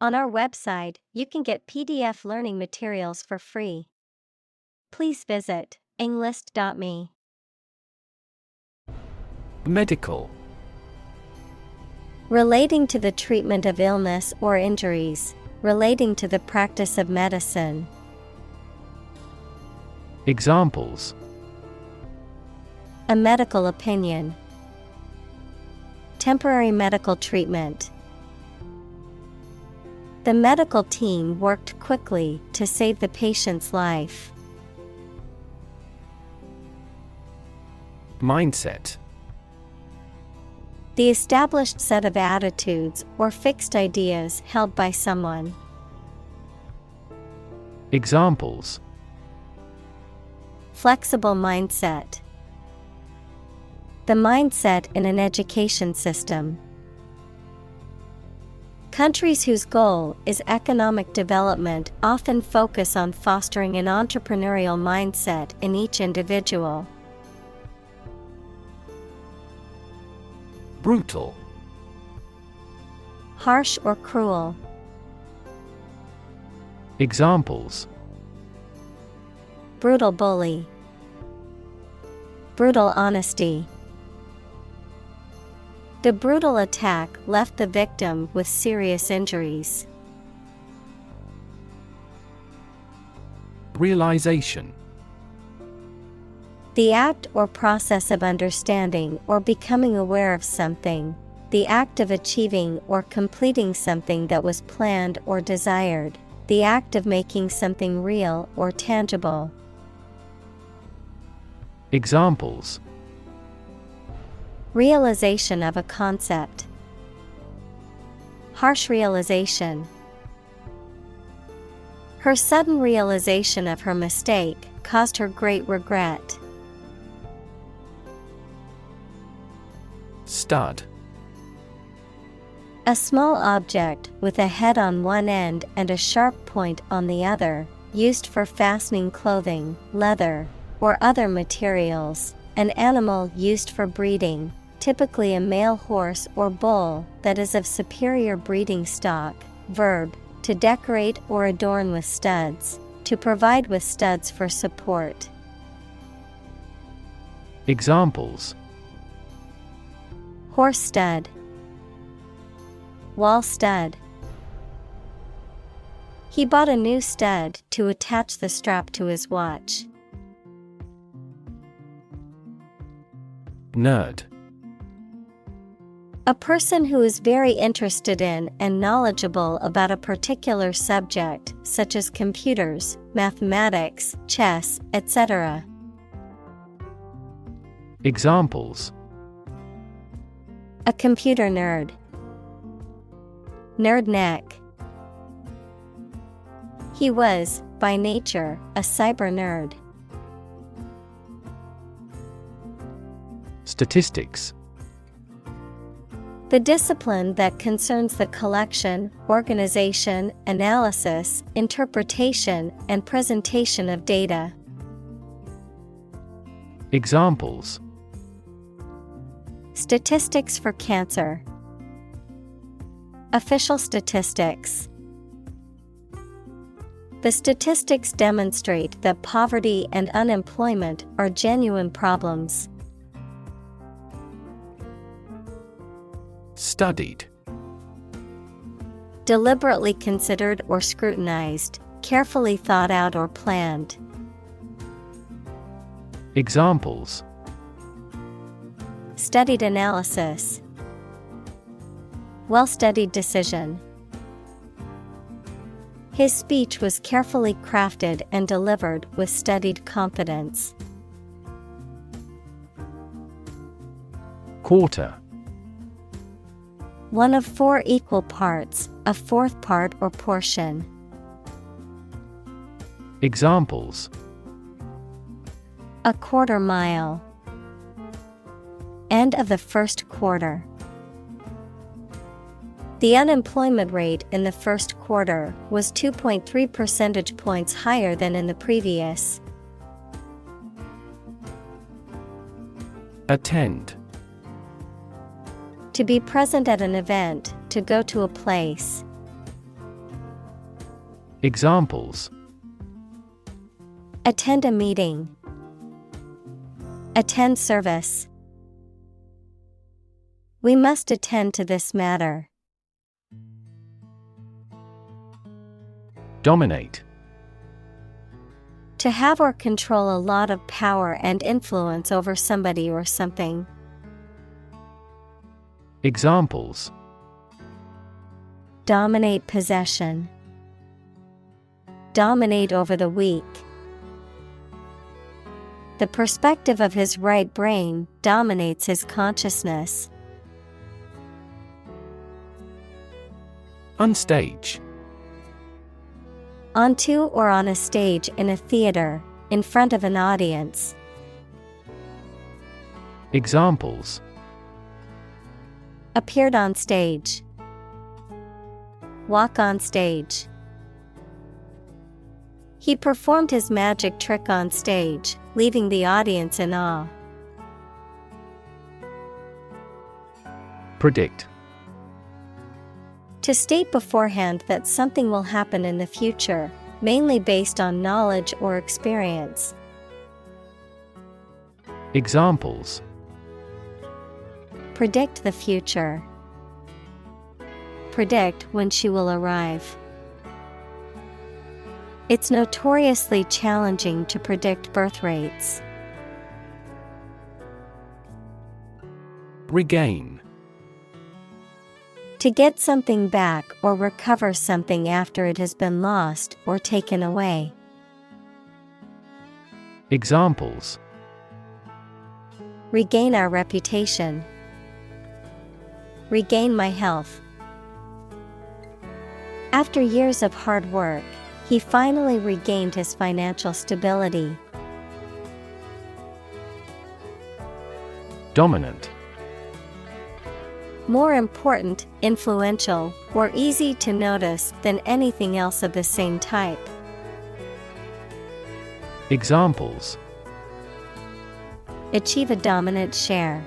On our website, you can get PDF learning materials for free. Please visit englist.me. Medical. Relating to the treatment of illness or injuries, relating to the practice of medicine. Examples: A medical opinion. Temporary medical treatment. The medical team worked quickly to save the patient's life. Mindset. The established set of attitudes or fixed ideas held by someone. Examples: Flexible mindset. The mindset in an education system. Countries whose goal is economic development often focus on fostering an entrepreneurial mindset in each individual. Brutal. Harsh or cruel. Examples: Brutal bully. Brutal honesty. The brutal attack left the victim with serious injuries. Realization. The act or process of understanding or becoming aware of something, the act of achieving or completing something that was planned or desired, the act of making something real or tangible. Examples: Realization of a concept. Harsh realization. Her sudden realization of her mistake caused her great regret. Stud. A small object with a head on one end and a sharp point on the other, used for fastening clothing, leather, or other materials. An animal used for breeding, typically a male horse or bull that is of superior breeding stock. Verb: to decorate or adorn with studs, to provide with studs for support. Examples: Horse stud. Wall stud. He bought a new stud to attach the strap to his watch. Nerd. A person who is very interested in and knowledgeable about a particular subject, such as computers, mathematics, chess, etc. Examples: A computer nerd. Nerd neck. He was, by nature, a cyber nerd. Statistics. The discipline that concerns the collection, organization, analysis, interpretation, and presentation of data. Examples: Statistics for cancer. Official statistics. The statistics demonstrate that poverty and unemployment are genuine problems. Studied. Deliberately considered or scrutinized, carefully thought out or planned. Examples: Studied analysis. Well-studied decision. His speech was carefully crafted and delivered with studied confidence. Quarter. One of 4 equal parts, a fourth part or portion. Examples: A quarter mile. End of the first quarter. The unemployment rate in the first quarter was 2.3 percentage points higher than in the previous. Attend. To be present at an event, to go to a place. Examples: attend a meeting, attend service. We must attend to this matter. Dominate. To have or control a lot of power and influence over somebody or something. Examples: dominate possession, dominate over the weak. The perspective of his right brain dominates his consciousness. Unstage. Onto or on a stage in a theater, in front of an audience. Examples: appeared on stage, walk on stage. He performed his magic trick on stage, leaving the audience in awe. Predict. To state beforehand that something will happen in the future, mainly based on knowledge or experience. Examples: predict the future, predict when she will arrive. It's notoriously challenging to predict birth rates. Regain. To get something back or recover something after it has been lost or taken away. Examples: regain our reputation, regain my health. After years of hard work, he finally regained his financial stability. Dominant. More important, influential, or easy to notice than anything else of the same type. Examples: achieve a dominant share,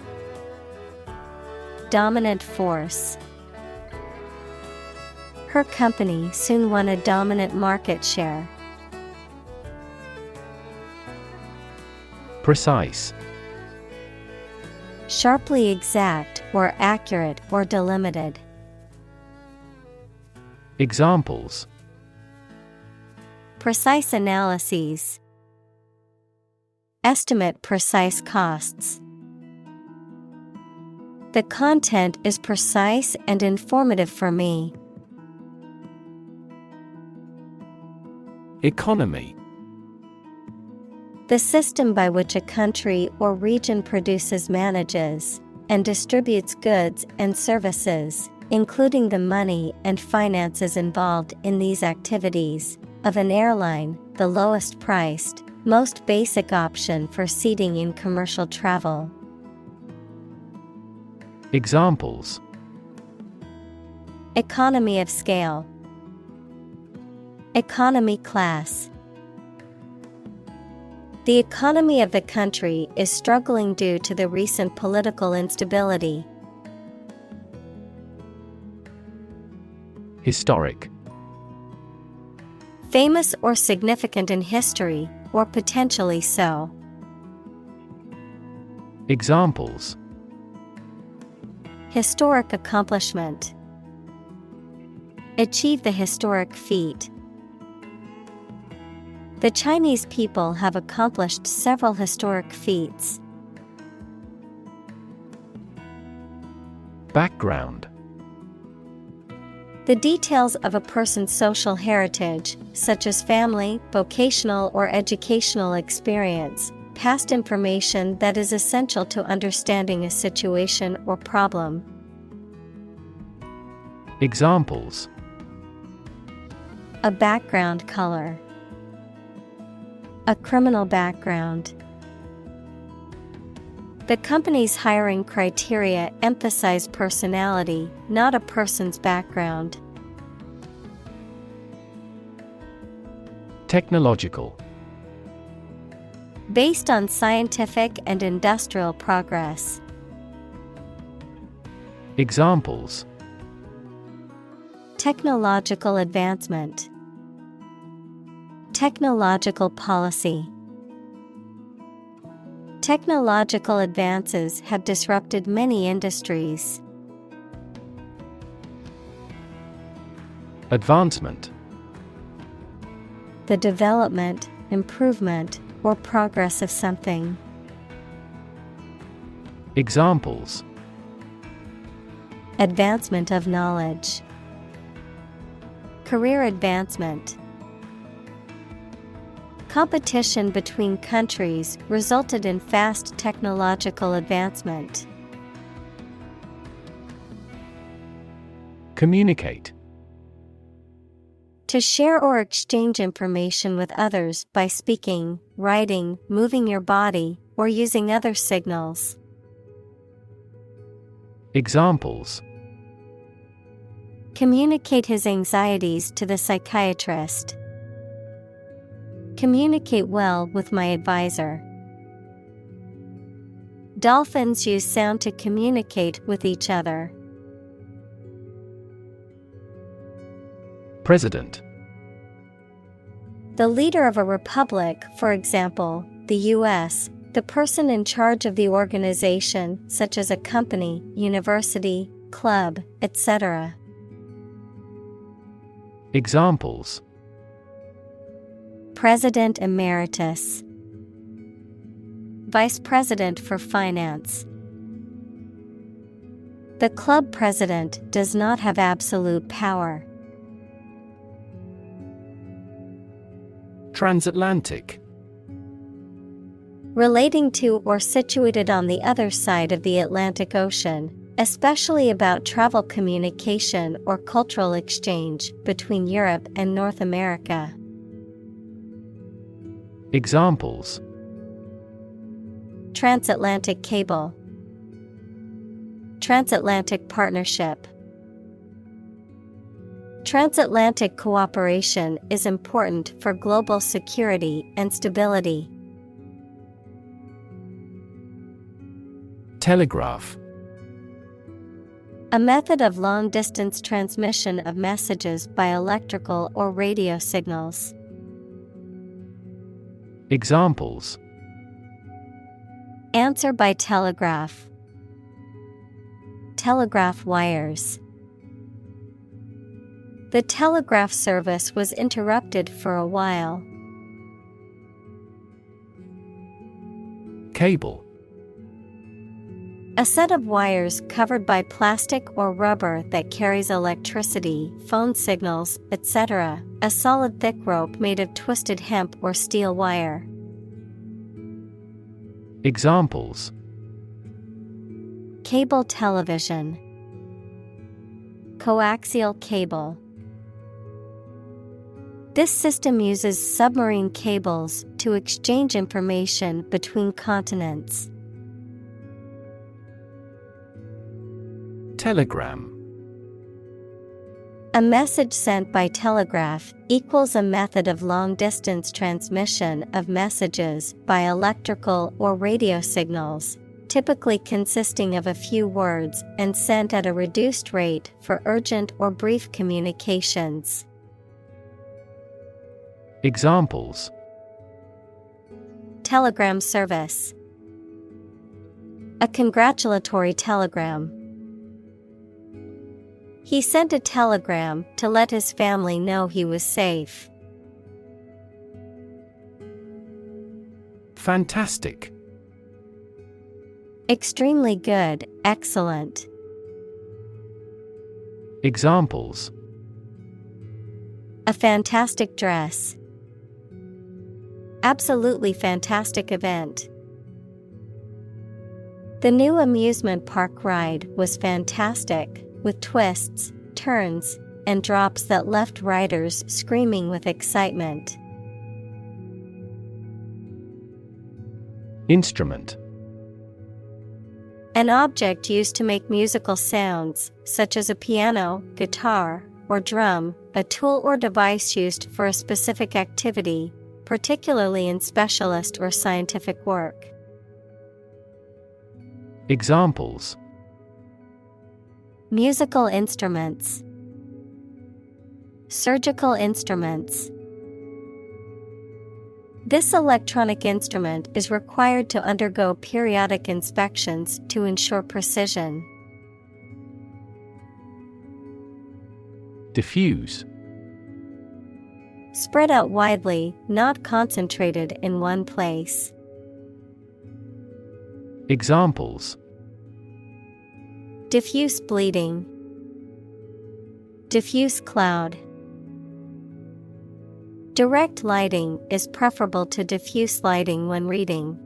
dominant force. Her company soon won a dominant market share. Precise. Sharply exact or accurate or delimited. Examples: precise analyses, estimate precise costs. The content is precise and informative for me. Economy. The system by which a country or region produces, manages, and distributes goods and services, including the money and finances involved in these activities, of an airline, the lowest priced, most basic option for seating in commercial travel. Examples: economy of scale, economy class. The economy of the country is struggling due to the recent political instability. Historic. Famous or significant in history, or potentially so. Examples: historic accomplishment, achieve the historic feat. The Chinese people have accomplished several historic feats. Background. The details of a person's social heritage, such as family, vocational or educational experience, past information that is essential to understanding a situation or problem. Examples: a background color, a criminal background. The company's hiring criteria emphasize personality, not a person's background. Technological. Based on scientific and industrial progress. Examples: technological advancement, Technological policy. Technological advances have disrupted many industries. Advancement. The development, improvement, or progress of something. Examples. Advancement of knowledge. Career advancement. Competition between countries resulted in fast technological advancement. Communicate. To share or exchange information with others by speaking, writing, moving your body, or using other signals. Examples. Communicate his anxieties to the psychiatrist. Communicate well with my advisor. Dolphins use sound to communicate with each other. President. The leader of a republic, for example, the U.S., the person in charge of the organization, such as a company, university, club, etc. Examples. President Emeritus. Vice President for Finance. The club president does not have absolute power. Transatlantic. Relating to or situated on the other side of the Atlantic Ocean, especially about travel communication or cultural exchange between Europe and North America. Examples. Transatlantic cable. Transatlantic partnership. Transatlantic cooperation is important for global security and stability. Telegraph. A method of long-distance transmission of messages by electrical or radio signals. Examples. Answer by telegraph. Telegraph wires. The telegraph service was interrupted for a while. Cable. A set of wires covered by plastic or rubber that carries electricity, phone signals, etc. A solid thick rope made of twisted hemp or steel wire. Examples. Cable television. Coaxial cable. This system uses submarine cables to exchange information between continents. Telegram. A message sent by telegraph equals a method of long-distance transmission of messages by electrical or radio signals, typically consisting of a few words and sent at a reduced rate for urgent or brief communications. Examples. Telegram service. A congratulatory telegram. He sent a telegram to let his family know he was safe. Fantastic. Extremely good, excellent. Examples. A fantastic dress. Absolutely fantastic event. The new amusement park ride was fantastic, with twists, turns, and drops that left riders screaming with excitement. Instrument. An object used to make musical sounds, such as a piano, guitar, or drum, a tool or device used for a specific activity, particularly in specialist or scientific work. Examples. Musical instruments. Surgical instruments. This electronic instrument is required to undergo periodic inspections to ensure precision. Diffuse. Spread out widely, not concentrated in one place. Examples: Diffuse bleeding. Diffuse cloud. Direct lighting is preferable to diffuse lighting when reading.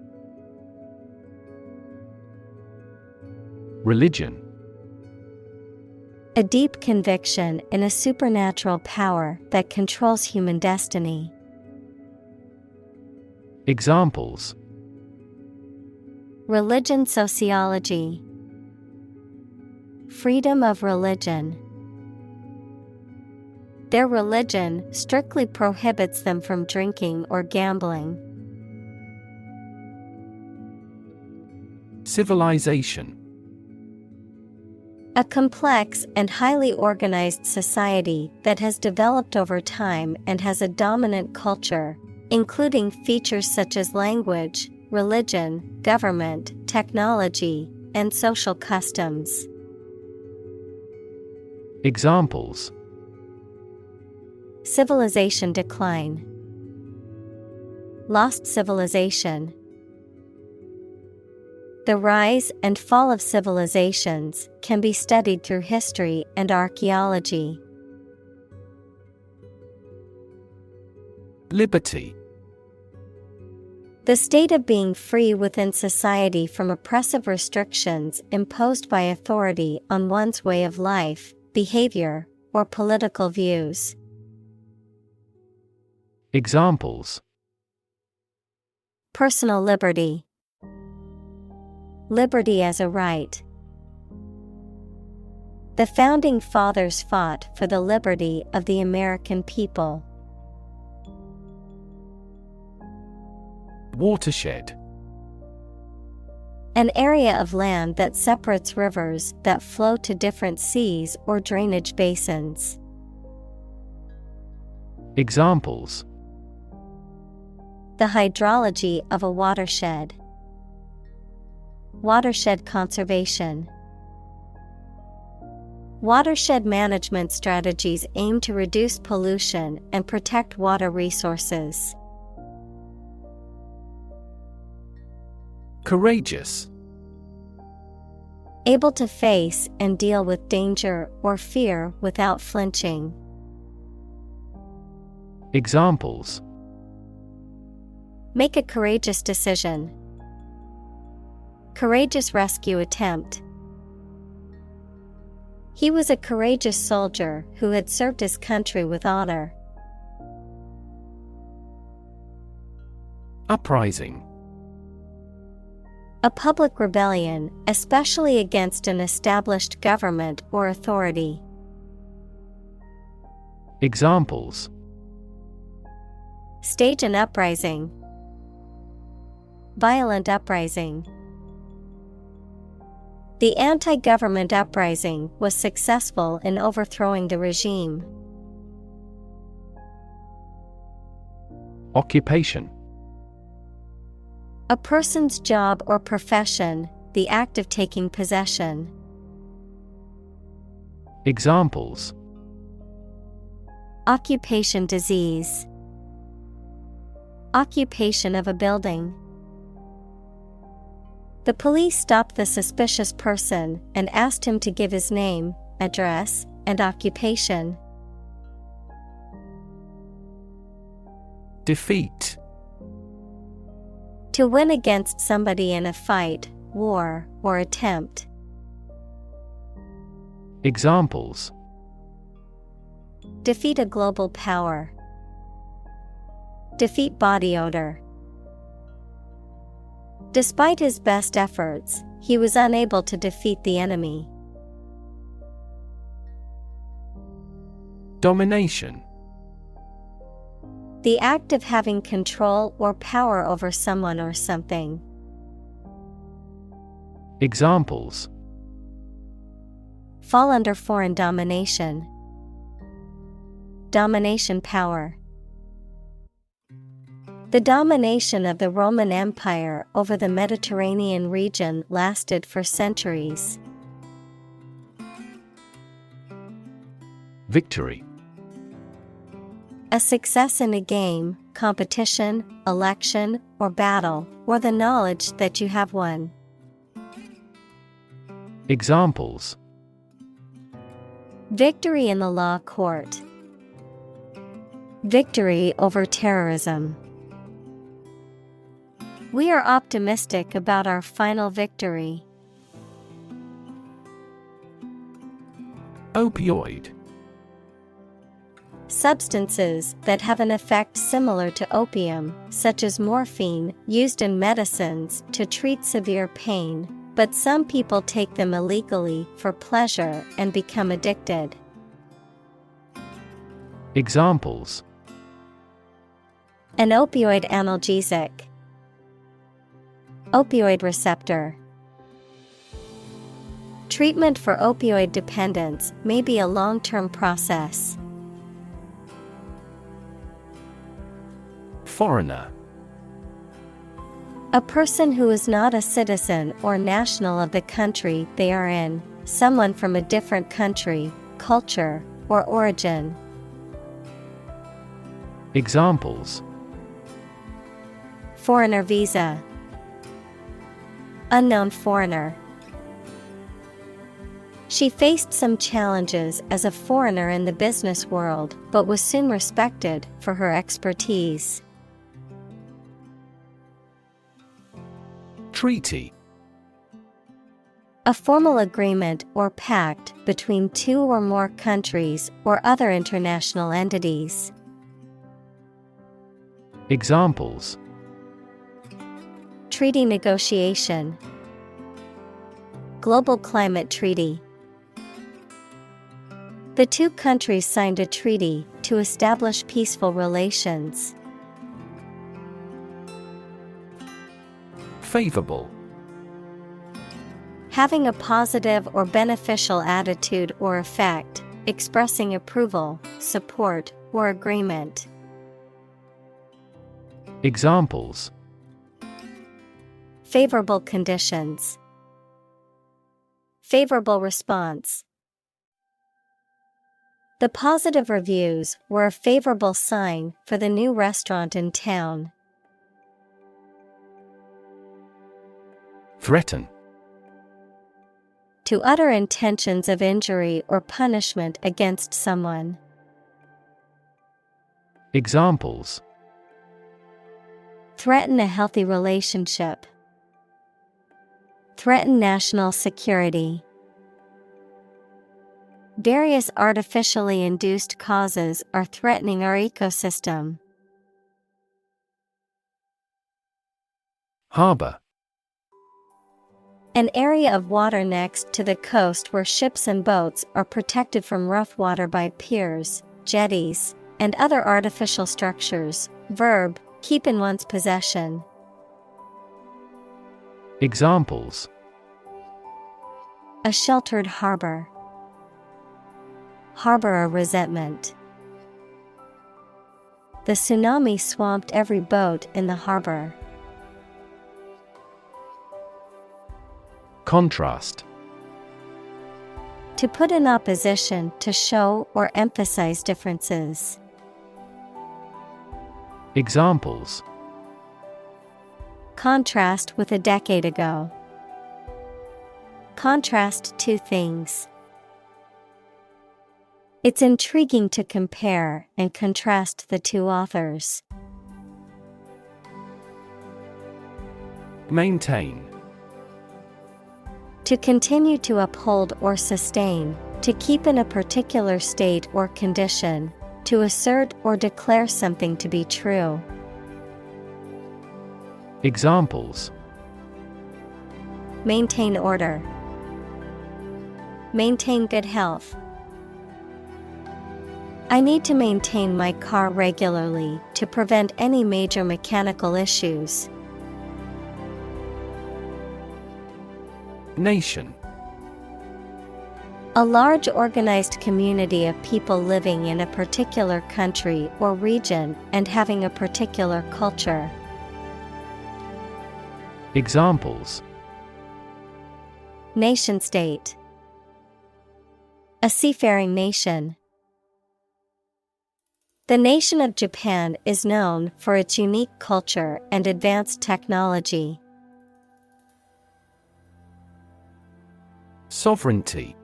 Religion. A deep conviction in a supernatural power that controls human destiny. Examples: Religion sociology. Freedom of religion. Their religion strictly prohibits them from drinking or gambling. Civilization. A complex and highly organized society that has developed over time and has a dominant culture, including features such as language, religion, government, technology, and social customs. Examples: Civilization decline. Lost civilization. The rise and fall of civilizations can be studied through history and archaeology. Liberty. The state of being free within society from oppressive restrictions imposed by authority on one's way of life, behavior, or political views. Examples: Personal liberty. Liberty as a right. The founding fathers fought for the liberty of the American people. Watershed. An area of land that separates rivers that flow to different seas or drainage basins. Examples: The hydrology of a watershed. Watershed conservation. Watershed management strategies aim to reduce pollution and protect water resources. Courageous. Able to face and deal with danger or fear without flinching. Examples: Make a courageous decision. Courageous rescue attempt. He was a courageous soldier who had served his country with honor. Uprising. A public rebellion, especially against an established government or authority. Examples: Stage an uprising. Violent uprising. The anti-government uprising was successful in overthrowing the regime. Occupation. A person's job or profession, the act of taking possession. Examples: Occupation disease. Occupation of a building. The police stopped the suspicious person and asked him to give his name, address, and occupation. Defeat. To win against somebody in a fight, war, or attempt. Examples: Defeat a global power. Defeat body odor. Despite his best efforts, he was unable to defeat the enemy. Domination. The act of having control or power over someone or something. Examples: Fall under foreign domination. Domination power. The domination of the Roman Empire over the Mediterranean region lasted for centuries. Victory. A success in a game, competition, election, or battle, or the knowledge that you have won. Examples: Victory in the law court. Victory over terrorism. We are optimistic about our final victory. Opioid. Substances that have an effect similar to opium, such as morphine, used in medicines to treat severe pain, but some people take them illegally for pleasure and become addicted. Examples: An opioid analgesic. Opioid receptor. Treatment for opioid dependence may be a long-term process. Foreigner. A person who is not a citizen or national of the country they are in, someone from a different country, culture, or origin. Examples: Foreigner visa. Unknown foreigner. She faced some challenges as a foreigner in the business world, but was soon respected for her expertise. Treaty. A formal agreement or pact between two or more countries or other international entities. Examples: Treaty negotiation. Global Climate Treaty. The two countries signed a treaty to establish peaceful relations. Favorable. Having a positive or beneficial attitude or effect, expressing approval, support, or agreement. Examples: Favorable conditions. Favorable response. The positive reviews were a favorable sign for the new restaurant in town. Threaten. To utter intentions of injury or punishment against someone. Examples: Threaten a healthy relationship. Threaten national security. Various artificially induced causes are threatening our ecosystem. Harbor. An area of water next to the coast where ships and boats are protected from rough water by piers, jetties, and other artificial structures. Verb, keep in one's possession. Examples: A sheltered harbor. Harbor a resentment. The tsunami swamped every boat in the harbor. Contrast. To put in opposition to show or emphasize differences. Examples: Contrast with a decade ago. Contrast two things. It's intriguing to compare and contrast the two authors. Maintain. To continue to uphold or sustain, to keep in a particular state or condition, to assert or declare something to be true. Examples: Maintain order. Maintain good health. I need to maintain my car regularly to prevent any major mechanical issues. Nation. A large organized community of people living in a particular country or region and having a particular culture. Examples: Nation-state. A seafaring nation. The nation of Japan is known for its unique culture and advanced technology. Sovereignty.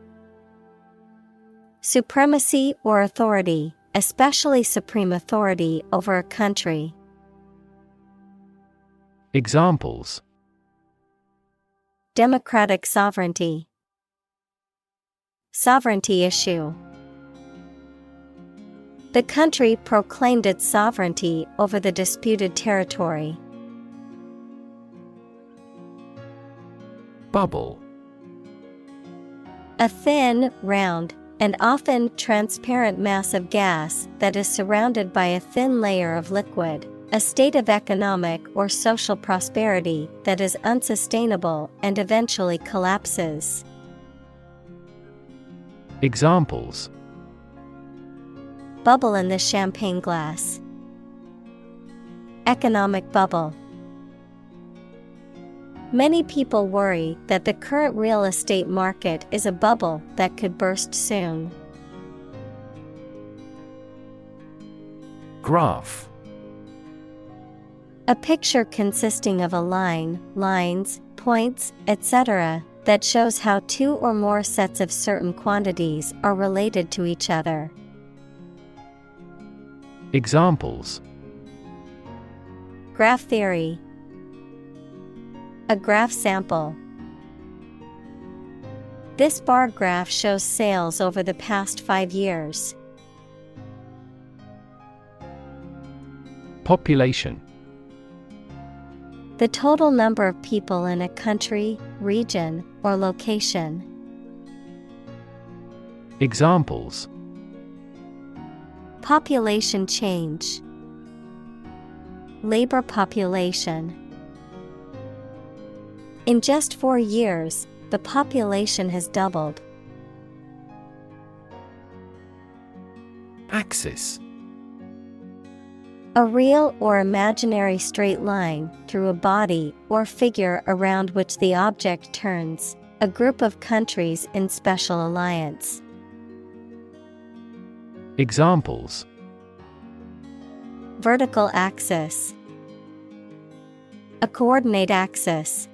Supremacy or authority, especially supreme authority over a country. Examples: Democratic sovereignty. Sovereignty issue. The country proclaimed its sovereignty over the disputed territory. Bubble. A thin, round, and often transparent mass of gas that is surrounded by a thin layer of liquid, a state of economic or social prosperity that is unsustainable and eventually collapses. Examples: Bubble in the champagne glass. Economic bubble. Many people worry that the current real estate market is a bubble that could burst soon. Graph. A picture consisting of a line, lines, points, etc., that shows how two or more sets of certain quantities are related to each other. Examples: Graph theory. A graph sample. This bar graph shows sales over the past 5 years. Population. The total number of people in a country, region, or location. Examples: Population change. Labor population. In just 4 years, the population has doubled. Axis. A real or imaginary straight line through a body or figure around which the object turns, a group of countries in special alliance. Examples: Vertical axis. A coordinate axis.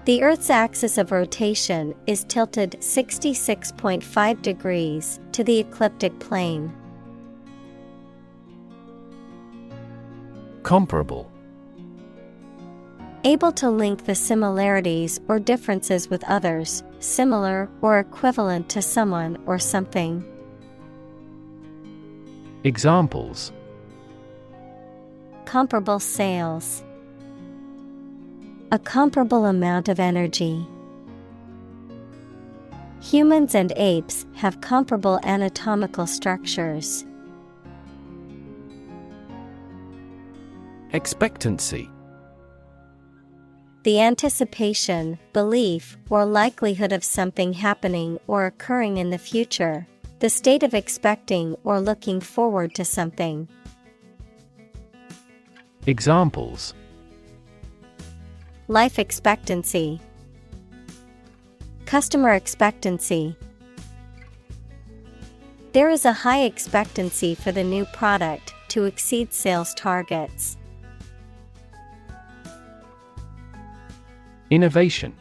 The Earth's axis of rotation is tilted 66.5 degrees to the ecliptic plane. Comparable. Able to link the similarities or differences with others, similar or equivalent to someone or something. Examples: Comparable sales. A comparable amount of energy. Humans and apes have comparable anatomical structures. Expectancy. The anticipation, belief, or likelihood of something happening or occurring in the future. The state of expecting or looking forward to something. Examples: Life expectancy. Customer expectancy. There is a high expectancy for the new product to exceed sales targets. Innovation.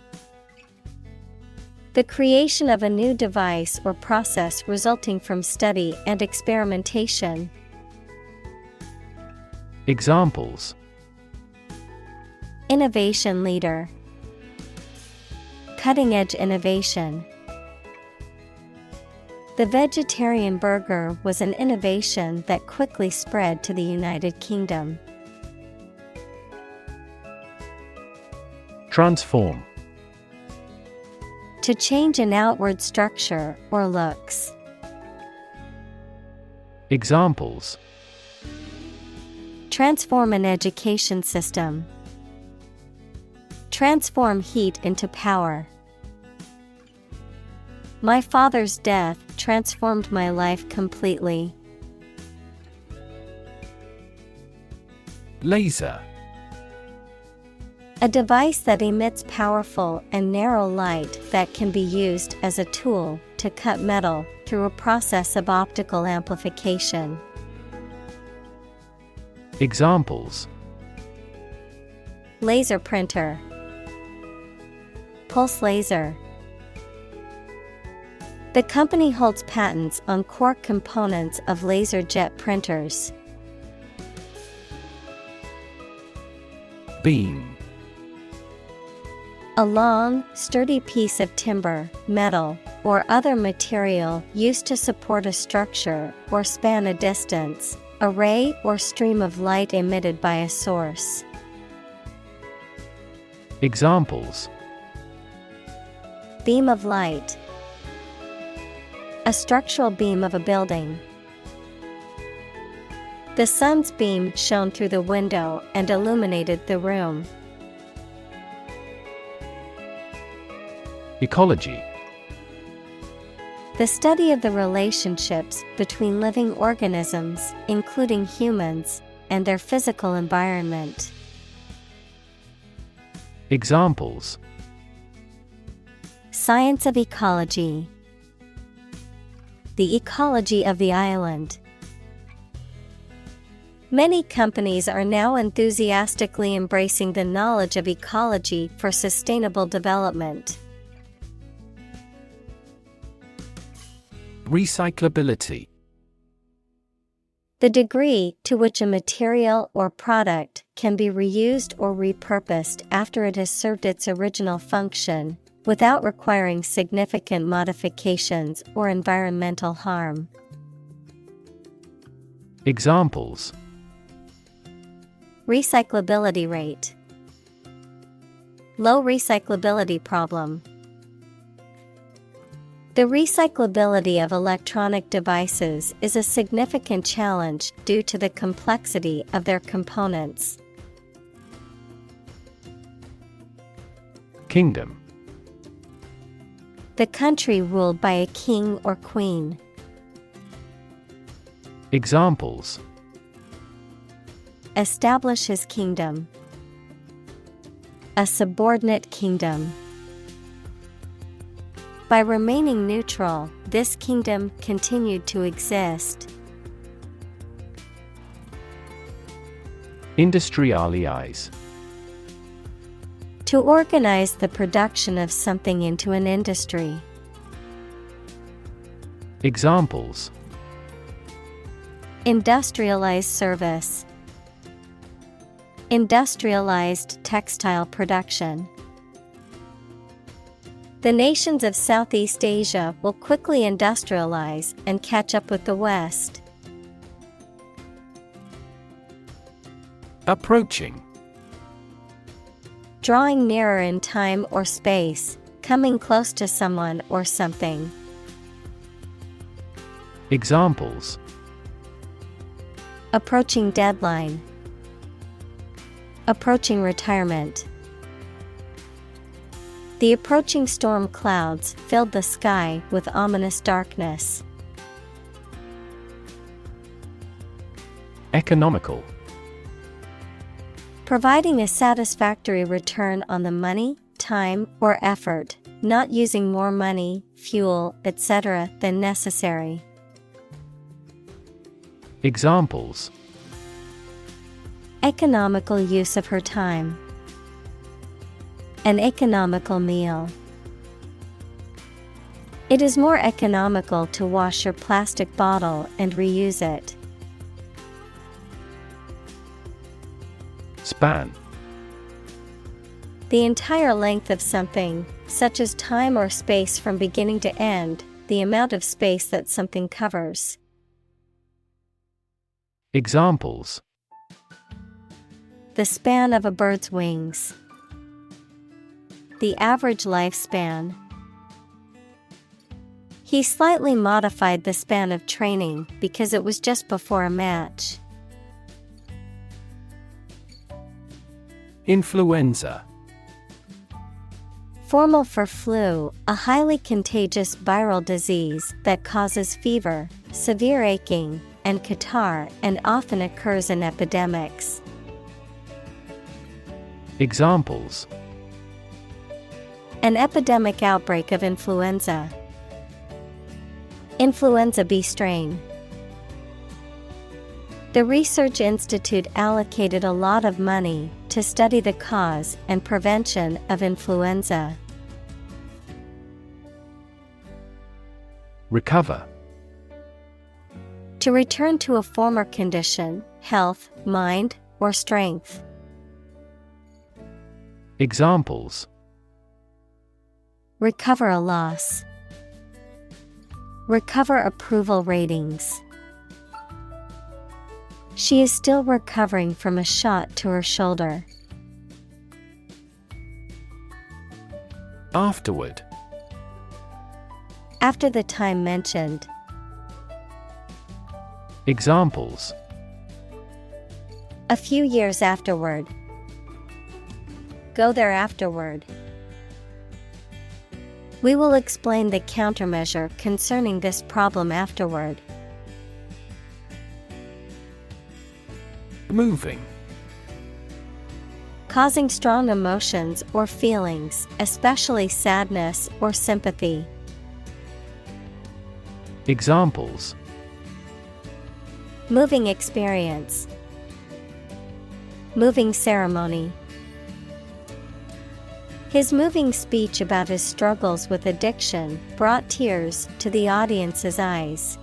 The creation of a new device or process resulting from study and experimentation. Examples: Innovation leader. Cutting-edge innovation. The vegetarian burger was an innovation that quickly spread to the United Kingdom. Transform. To change an outward structure or looks. Examples: Transform an education system. Transform heat into power. My father's death transformed my life completely. Laser. A device that emits powerful and narrow light that can be used as a tool to cut metal through a process of optical amplification. Examples: Laser printer, pulse laser. The company holds patents on core components of laser jet printers. Beam. A long, sturdy piece of timber, metal, or other material used to support a structure or span a distance, a ray or stream of light emitted by a source. Examples: Beam of light. A structural beam of a building. The sun's beam shone through the window and illuminated the room. Ecology. The study of the relationships between living organisms, including humans, and their physical environment. Examples: Science of ecology. The ecology of the island. Many companies are now enthusiastically embracing the knowledge of ecology for sustainable development. Recyclability. The degree to which a material or product can be reused or repurposed after it has served its original function, without requiring significant modifications or environmental harm. Examples: Recyclability rate. Low recyclability problem. The recyclability of electronic devices is a significant challenge due to the complexity of their components. Kingdom. The country ruled by a king or queen. Examples: Establish his kingdom. A subordinate kingdom. By remaining neutral, this kingdom continued to exist. Industrialize. To organize the production of something into an industry. Examples: Industrialized service. Industrialized textile production. The nations of Southeast Asia will quickly industrialize and catch up with the West. Approaching. Drawing nearer in time or space, coming close to someone or something. Examples: Approaching deadline. Approaching retirement. The approaching storm clouds filled the sky with ominous darkness. Economical. Providing a satisfactory return on the money, time, or effort, not using more money, fuel, etc. than necessary. Examples: Economical use of her time. An economical meal. It is more economical to wash your plastic bottle and reuse it. Span. The entire length of something, such as time or space from beginning to end, the amount of space that something covers. Examples: The span of a bird's wings. The average lifespan. He slightly modified the span of training because it was just before a match. Influenza. Formal for flu, a highly contagious viral disease that causes fever, severe aching, and catarrh and often occurs in epidemics. Examples: An epidemic outbreak of influenza. Influenza B strain. The research institute allocated a lot of money to study the cause and prevention of influenza. Recover. To return to a former condition, health, mind, or strength. Examples: Recover a loss. Recover approval ratings. She is still recovering from a shot to her shoulder. Afterward. After the time mentioned. Examples: A few years afterward. Go there afterward. We will explain the countermeasure concerning this problem afterward. Moving. Causing strong emotions or feelings, especially sadness or sympathy. Examples: Moving experience. Moving ceremony. His moving speech about his struggles with addiction brought tears to the audience's eyes.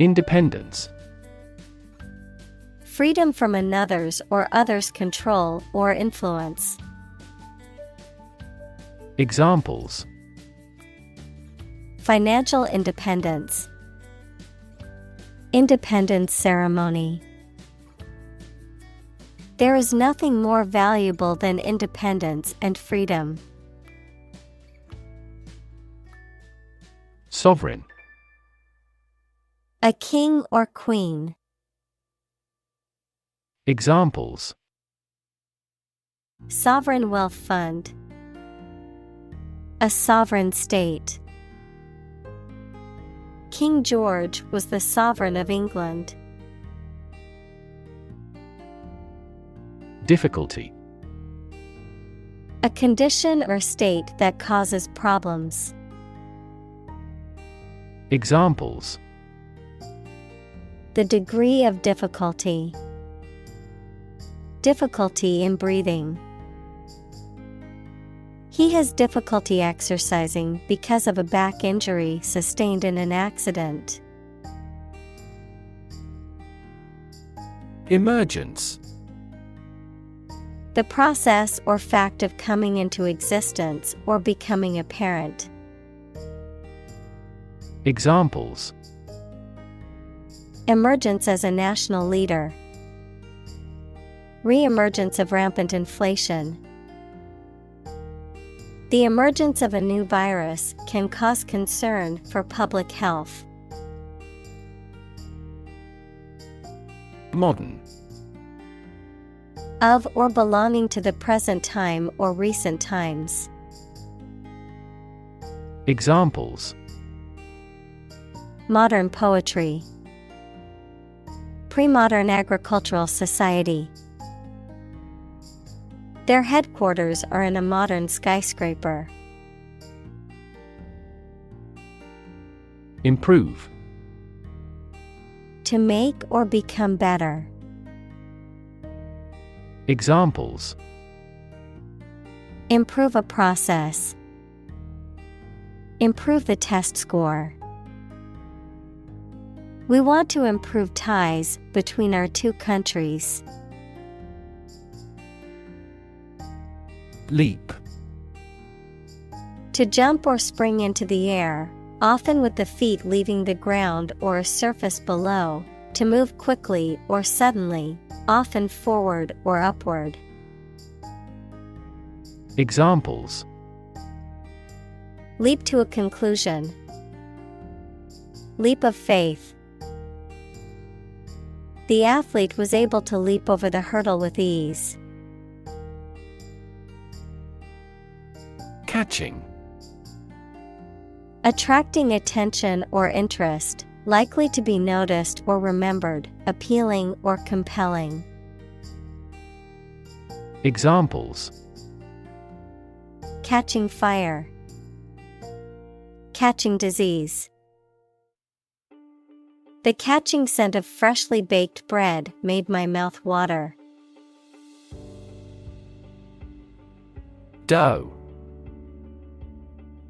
Independence. Freedom from another's or others' control or influence. Examples: Financial independence. Independence ceremony. There is nothing more valuable than independence and freedom. Sovereign. A king or queen. Examples: Sovereign wealth fund. A sovereign state. King George was the sovereign of England. Difficulty. A condition or state that causes problems. Examples: The degree of difficulty. Difficulty in breathing. He has difficulty exercising because of a back injury sustained in an accident. Emergence. The process or fact of coming into existence or becoming apparent. Examples: Emergence as a national leader. Re-emergence of rampant inflation. The emergence of a new virus can cause concern for public health. Modern. Of or belonging to the present time or recent times. Examples: Modern poetry. Pre-modern agricultural society. Their headquarters are in a modern skyscraper. Improve. To make or become better. Examples: Improve a process. Improve the test score. We want to improve ties between our two countries. Leap. To jump or spring into the air, often with the feet leaving the ground or a surface below, to move quickly or suddenly, often forward or upward. Examples: Leap to a conclusion. Leap of faith. The athlete was able to leap over the hurdle with ease. Catching. Attracting attention or interest, likely to be noticed or remembered, appealing or compelling. Examples: Catching fire. Catching disease. The catching scent of freshly baked bread made my mouth water. Doe.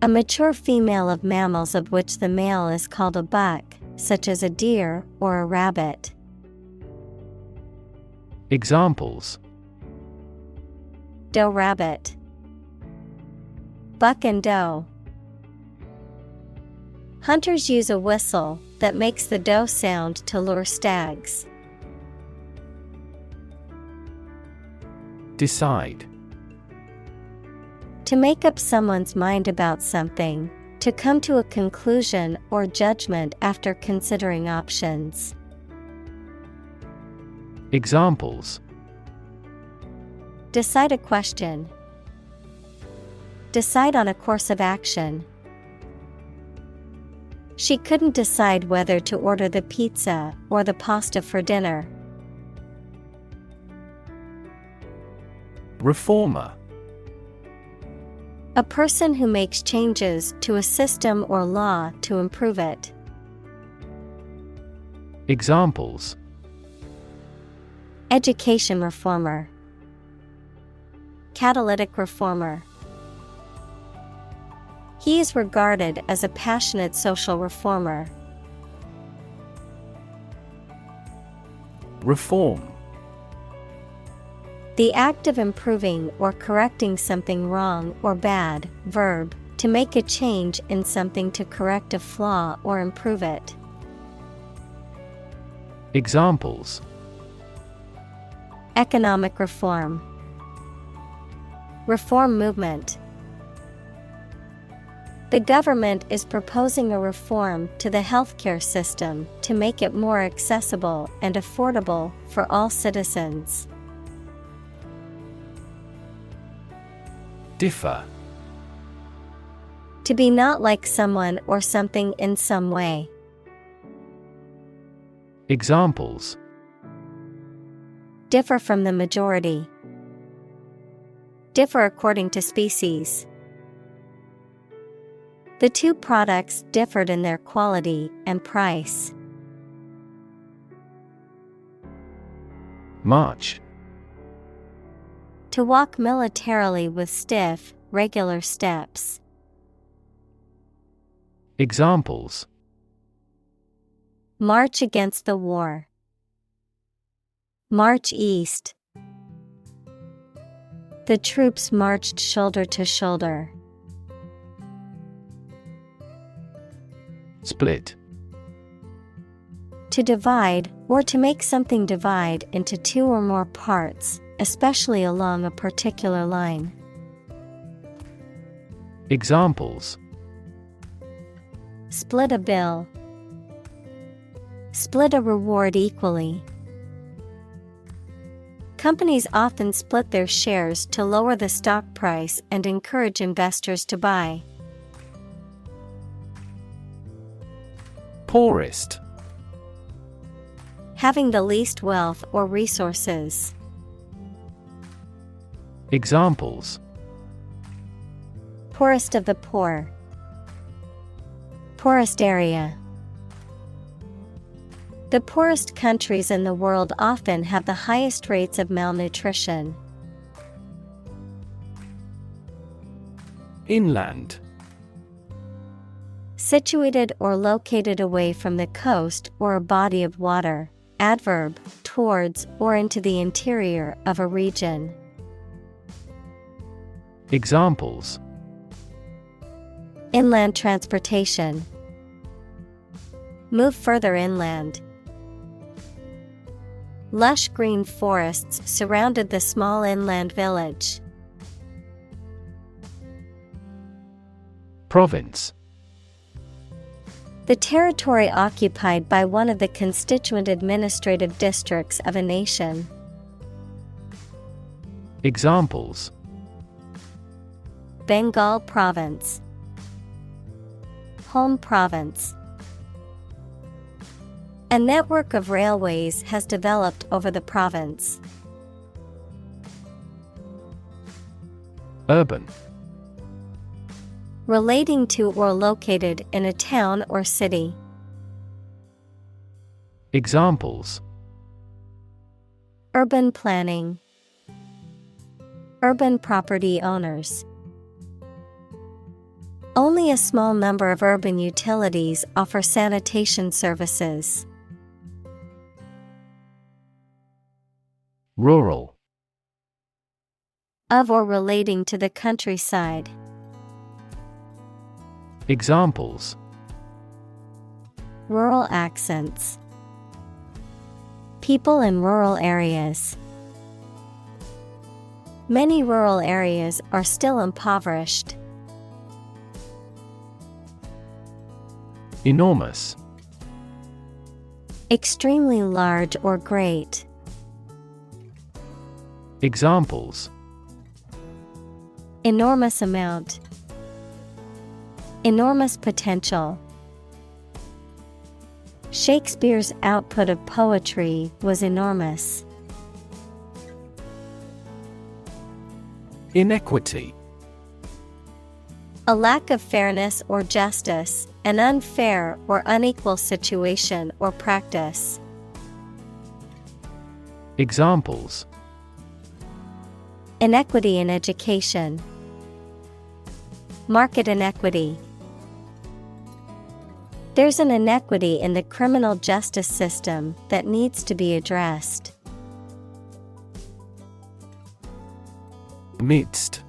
A mature female of mammals of which the male is called a buck, such as a deer or a rabbit. Examples: Doe rabbit. Buck and doe. Hunters use a whistle that makes the doe sound to lure stags. Decide. To make up someone's mind about something, to come to a conclusion or judgment after considering options. Examples: Decide a question. Decide on a course of action. She couldn't decide whether to order the pizza or the pasta for dinner. Reformer. A person who makes changes to a system or law to improve it. Examples: Education reformer. Catalytic reformer. He is regarded as a passionate social reformer. Reform. The act of improving or correcting something wrong or bad. Verb, to make a change in something to correct a flaw or improve it. Examples: Economic reform. Reform movement. The government is proposing a reform to the healthcare system to make it more accessible and affordable for all citizens. Differ. To be not like someone or something in some way. Examples: Differ from the majority. Differ according to species. The two products differed in their quality and price. March. To walk militarily with stiff, regular steps. Examples: March against the war. March east. The troops marched shoulder to shoulder. Split. To divide, or to make something divide into two or more parts, especially along a particular line. Examples: Split a bill. Split a reward equally. Companies often split their shares to lower the stock price and encourage investors to buy. Poorest. Having the least wealth or resources. Examples: Poorest of the poor. Poorest area. The poorest countries in the world often have the highest rates of malnutrition. Inland. Situated or located away from the coast or a body of water. Adverb, towards or into the interior of a region. Examples: Inland transportation. Move further inland. Lush green forests surrounded the small inland village. Province. The territory occupied by one of the constituent administrative districts of a nation. Bengal Province. Home province. A network of railways has developed over the province. Urban. Relating to or located in a town or city. Examples: Urban planning. Urban property owners. Only a small number of urban utilities offer sanitation services. Rural. Of or relating to the countryside. Examples: Rural accents. People in rural areas. Many rural areas are still impoverished. Enormous. Extremely large or great. Examples: Enormous amount. Enormous potential. Shakespeare's output of poetry was enormous. Inequity. A lack of fairness or justice, an unfair or unequal situation or practice. Examples: Inequity in education. Market inequity. There's an inequity in the criminal justice system that needs to be addressed. Midst.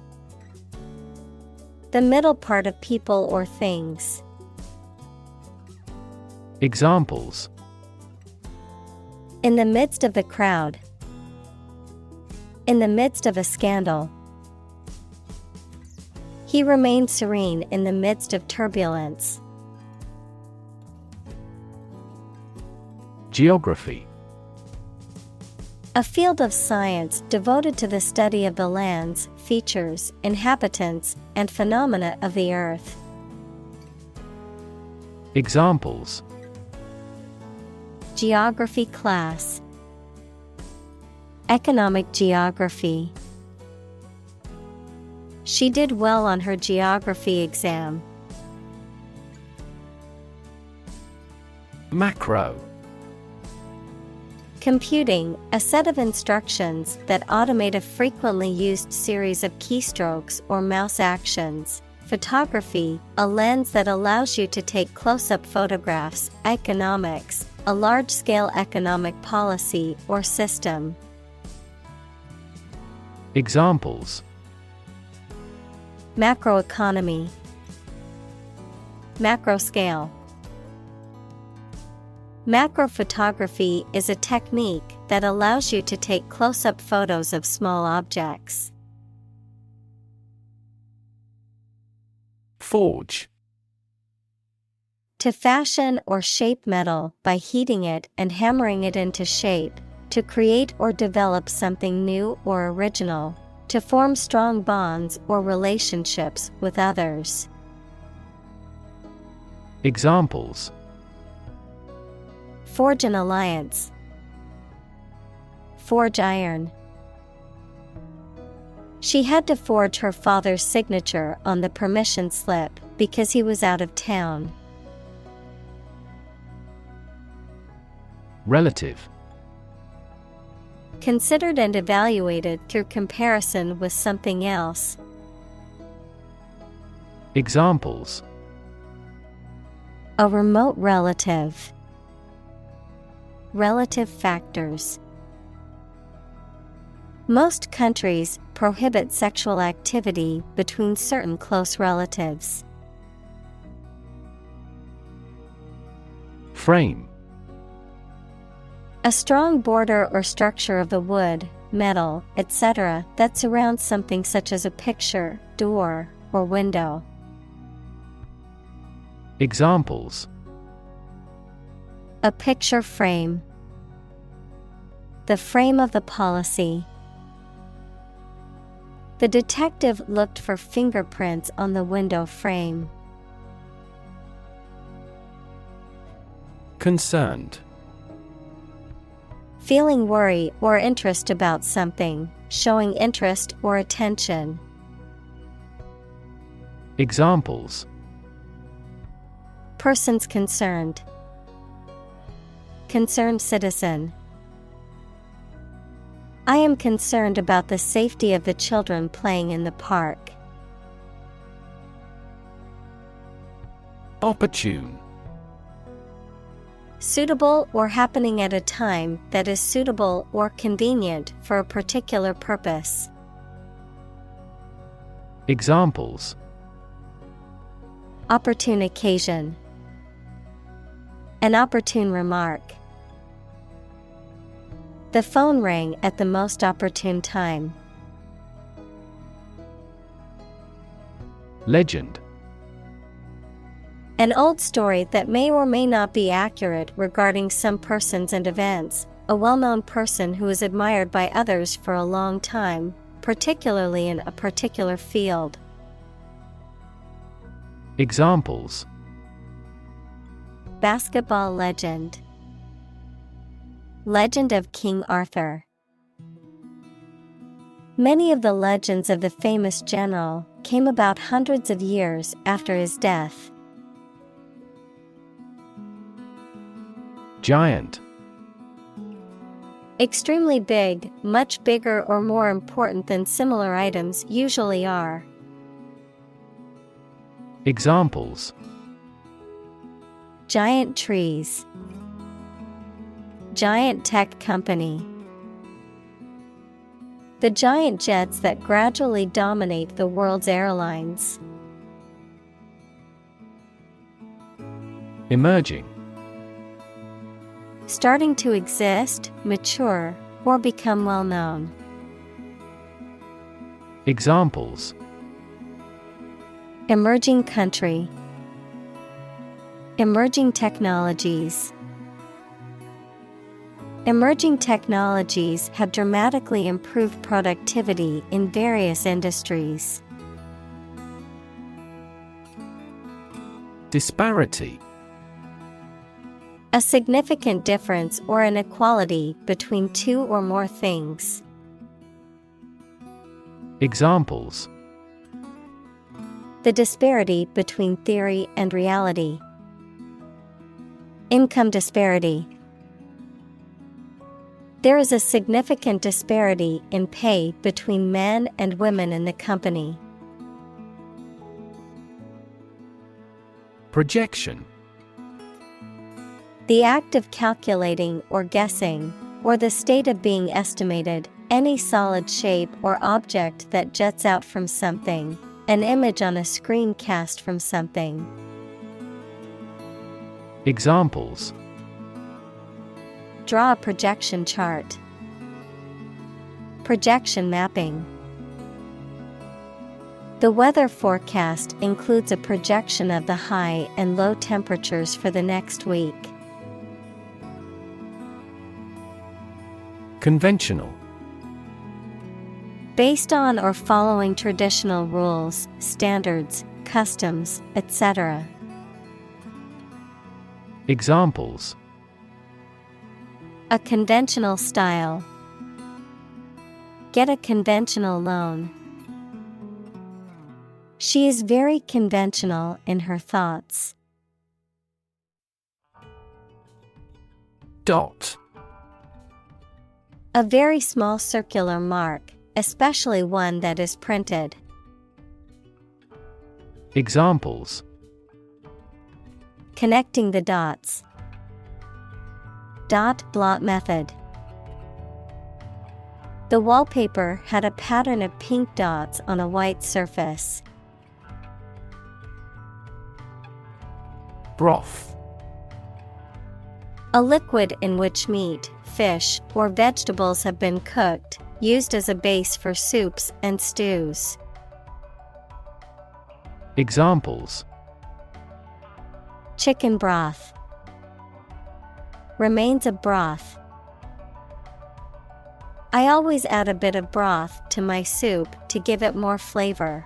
The middle part of people or things. Examples: In the midst of the crowd. In the midst of a scandal. He remained serene in the midst of turbulence. Geography. A field of science devoted to the study of the lands, features, inhabitants, and phenomena of the earth. Examples: Geography class. Economic geography. She did well on her geography exam. Macro. Computing, a set of instructions that automate a frequently used series of keystrokes or mouse actions. Photography, a lens that allows you to take close-up photographs. Economics, a large-scale economic policy or system. Examples: Macroeconomy. Macro scale. Macrophotography is a technique that allows you to take close-up photos of small objects. Forge. To fashion or shape metal by heating it and hammering it into shape, to create or develop something new or original, to form strong bonds or relationships with others. Examples: Forge an alliance. Forge iron. She had to forge her father's signature on the permission slip because he was out of town. Relative. Considered and evaluated through comparison with something else. Examples: A remote relative. Relative factors. Most countries prohibit sexual activity between certain close relatives. Frame. A strong border or structure of the wood, metal, etc. that surrounds something such as a picture, door, or window. Examples: A picture frame. The frame of the policy. The detective looked for fingerprints on the window frame. Concerned. Feeling worry or interest about something, showing interest or attention. Examples: Persons concerned. Concerned citizen. I am concerned about the safety of the children playing in the park. Opportune. Suitable or happening at a time that is suitable or convenient for a particular purpose. Examples: Opportune occasion. An opportune remark. The phone rang at the most opportune time. Legend. An old story that may or may not be accurate regarding some persons and events, a well-known person who is admired by others for a long time, particularly in a particular field. Examples: Basketball legend. Legend of King Arthur. Many of the legends of the famous general came about hundreds of years after his death. Giant. Extremely big, much bigger or more important than similar items usually are. Examples: Giant trees. Giant tech company. The giant jets that gradually dominate the world's airlines. Emerging. Starting to exist, mature, or become well known. Examples: Emerging country. Emerging technologies. Emerging technologies have dramatically improved productivity in various industries. Disparity. A significant difference or inequality between two or more things. Examples: The disparity between theory and reality. Income disparity. There is a significant disparity in pay between men and women in the company. Projection. The act of calculating or guessing, or the state of being estimated, any solid shape or object that juts out from something, an image on a screen cast from something. Examples: Draw a projection chart. Projection mapping. The weather forecast includes a projection of the high and low temperatures for the next week. Conventional. Based on or following traditional rules, standards, customs, etc. Examples: A conventional style. Get a conventional loan. She is very conventional in her thoughts. Dot. A very small circular mark, especially one that is printed. Examples: Connecting the dots. Dot blot method. The wallpaper had a pattern of pink dots on a white surface. Broth. A liquid in which meat, fish, or vegetables have been cooked, used as a base for soups and stews. Examples: Chicken broth. Remains of broth. I always add a bit of broth to my soup to give it more flavor.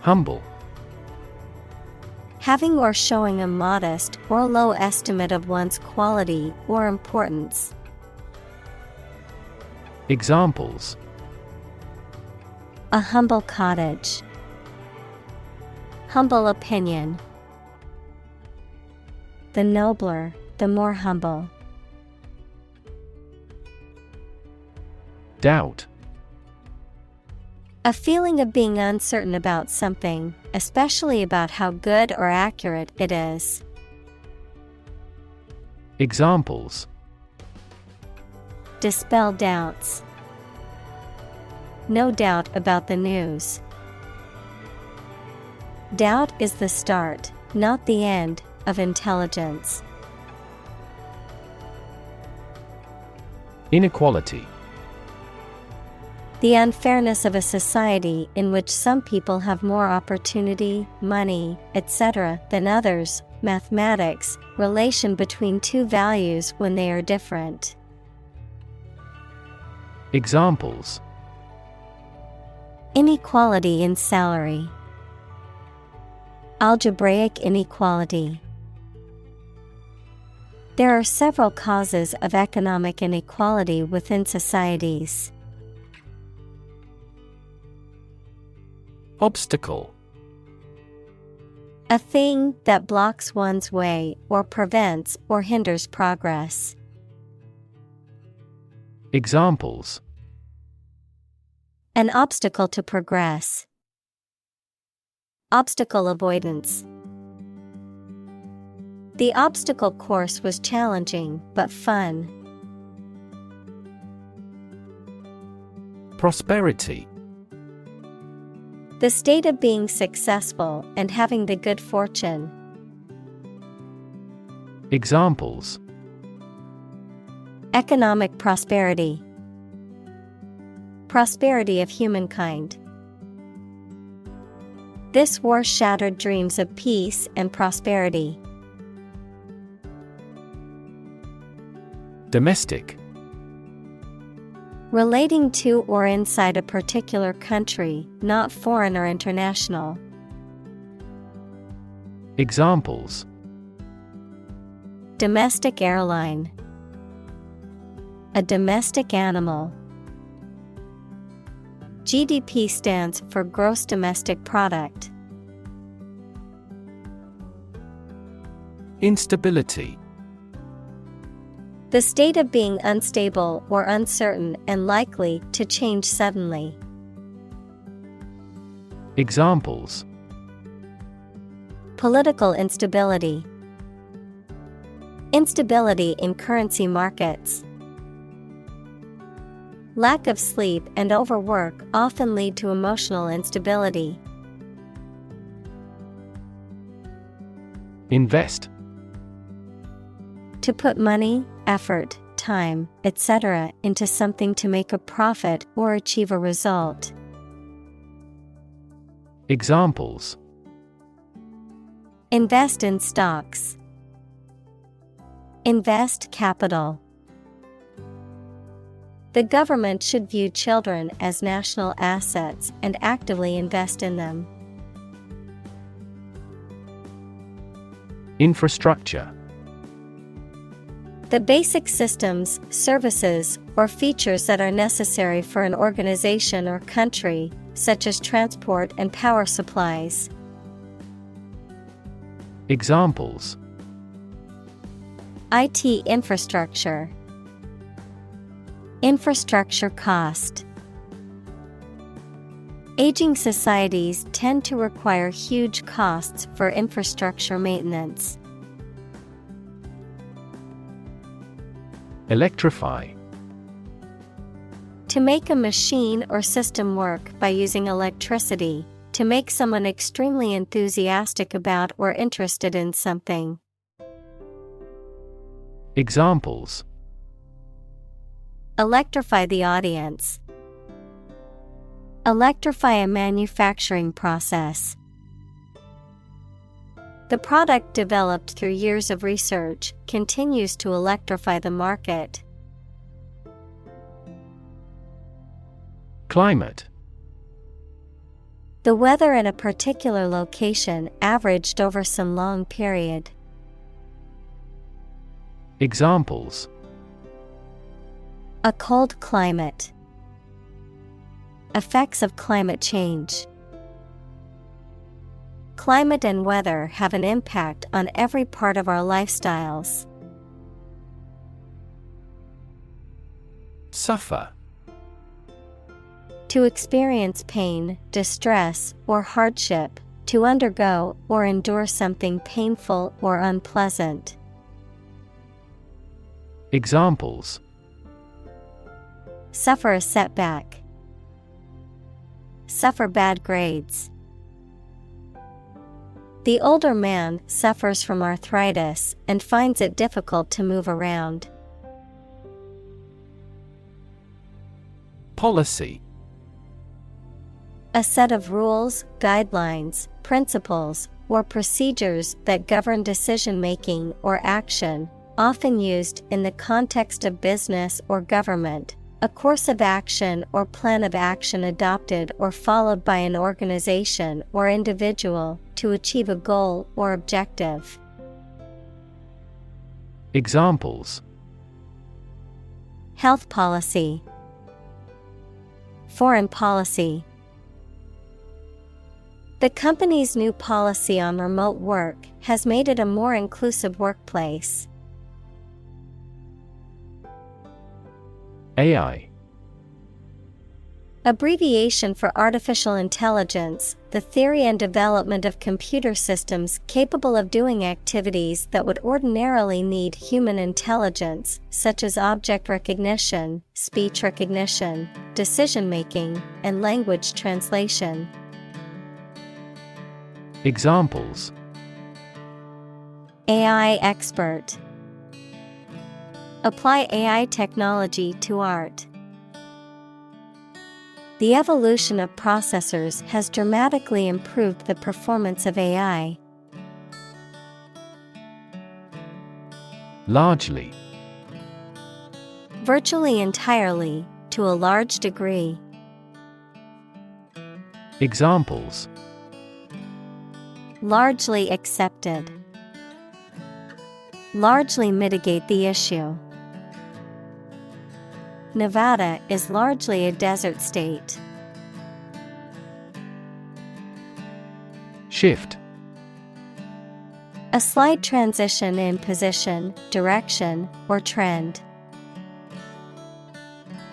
Humble. Having or showing a modest or low estimate of one's quality or importance. Examples: A humble cottage. Humble opinion. The nobler, the more humble. Doubt. A feeling of being uncertain about something, especially about how good or accurate it is. Examples: Dispel doubts. No doubt about the news. Doubt is the start, not the end, of intelligence. Inequality. The unfairness of a society in which some people have more opportunity, money, etc. than others. Mathematics, relation between two values when they are different. Examples: Inequality in salary. Algebraic inequality. There are several causes of economic inequality within societies. Obstacle. A thing that blocks one's way or prevents or hinders progress. Examples: An obstacle to progress. Obstacle avoidance. The obstacle course was challenging but fun. Prosperity. The state of being successful and having the good fortune. Examples: Economic prosperity. Prosperity of humankind. This war shattered dreams of peace and prosperity. Domestic. Relating to or inside a particular country, not foreign or international. Examples: Domestic airline. A domestic animal. GDP stands for gross domestic product. Instability. The state of being unstable or uncertain and likely to change suddenly. Examples: Political instability. Instability in currency markets. Lack of sleep and overwork often lead to emotional instability. Invest. To put money, effort, time, etc. into something to make a profit or achieve a result. Examples: Invest in stocks. Invest capital. The government should view children as national assets and actively invest in them. Infrastructure. The basic systems, services, or features that are necessary for an organization or country, such as transport and power supplies. Examples: IT infrastructure. Infrastructure cost. Aging societies tend to require huge costs for infrastructure maintenance. Electrify. To make a machine or system work by using electricity, to make someone extremely enthusiastic about or interested in something. Examples: Electrify the audience. Electrify a manufacturing process. The product developed through years of research continues to electrify the market. Climate. The weather in a particular location averaged over some long period. Examples: A cold climate. Effects of climate change. Climate and weather have an impact on every part of our lifestyles. Suffer. To experience pain, distress, or hardship, to undergo or endure something painful or unpleasant. Examples: Suffer a setback. Suffer bad grades. The older man suffers from arthritis and finds it difficult to move around. Policy. A set of rules, guidelines, principles, or procedures that govern decision-making or action, often used in the context of business or government, a course of action or plan of action adopted or followed by an organization or individual to achieve a goal or objective. Examples: Health policy. Foreign policy. The company's new policy on remote work has made it a more inclusive workplace. AI. Abbreviation for artificial intelligence, the theory and development of computer systems capable of doing activities that would ordinarily need human intelligence, such as object recognition, speech recognition, decision-making, and language translation. Examples: AI expert. Apply AI technology to art. The evolution of processors has dramatically improved the performance of AI. Largely. Virtually entirely, to a large degree. Examples: Largely accepted. Largely mitigate the issue. Nevada is largely a desert state. Shift. A slight transition in position, direction, or trend.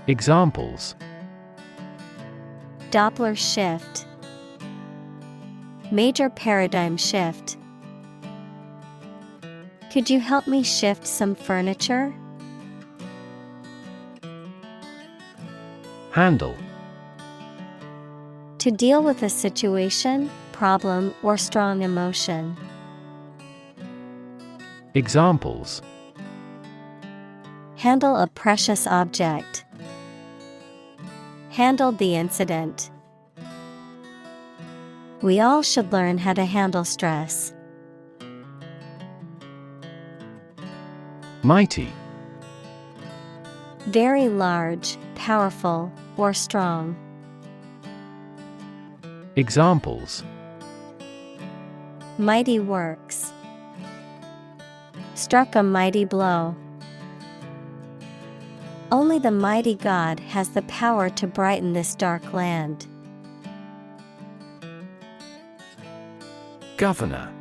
Examples: Doppler shift. Major paradigm shift. Could you help me shift some furniture? Handle. To deal with a situation, problem, or strong emotion. Examples: Handle a precious object. Handled the incident. We all should learn how to handle stress. Mighty. Very large, powerful, or strong. Examples: Mighty works. Struck a mighty blow. Only the mighty God has the power to brighten this dark land. Governor.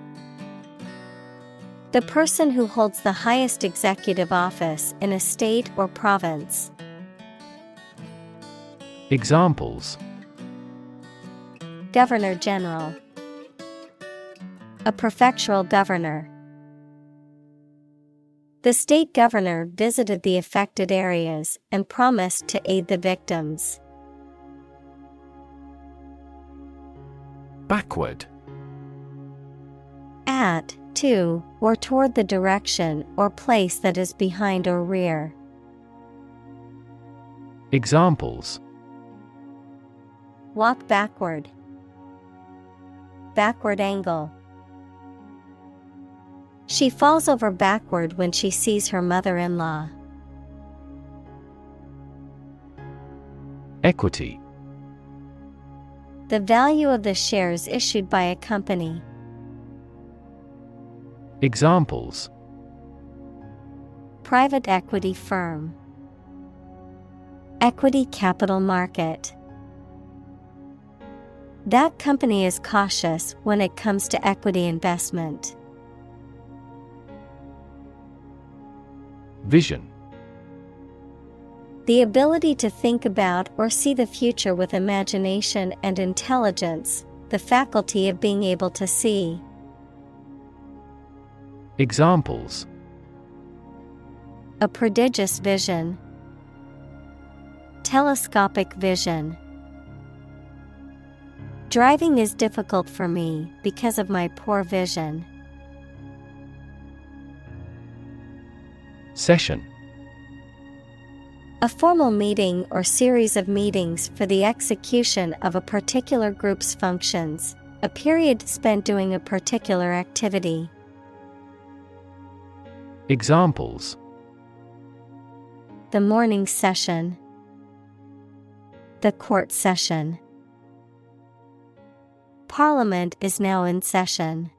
The person who holds the highest executive office in a state or province. Examples: Governor General. A prefectural governor. The state governor visited the affected areas and promised to aid the victims. Backward. At, to, or toward the direction or place that is behind or rear. Examples: Walk backward. Backward angle. She falls over backward when she sees her mother-in-law. Equity. The value of the shares issued by a company. Examples: Private equity firm. Equity capital market. That company is cautious when it comes to equity investment. Vision. The ability to think about or see the future with imagination and intelligence, the faculty of being able to see. Examples: A prodigious vision. Telescopic vision. Driving is difficult for me because of my poor vision. Session. A formal meeting or series of meetings for the execution of a particular group's functions, a period spent doing a particular activity. Examples: The morning session. The court session. Parliament is now in session.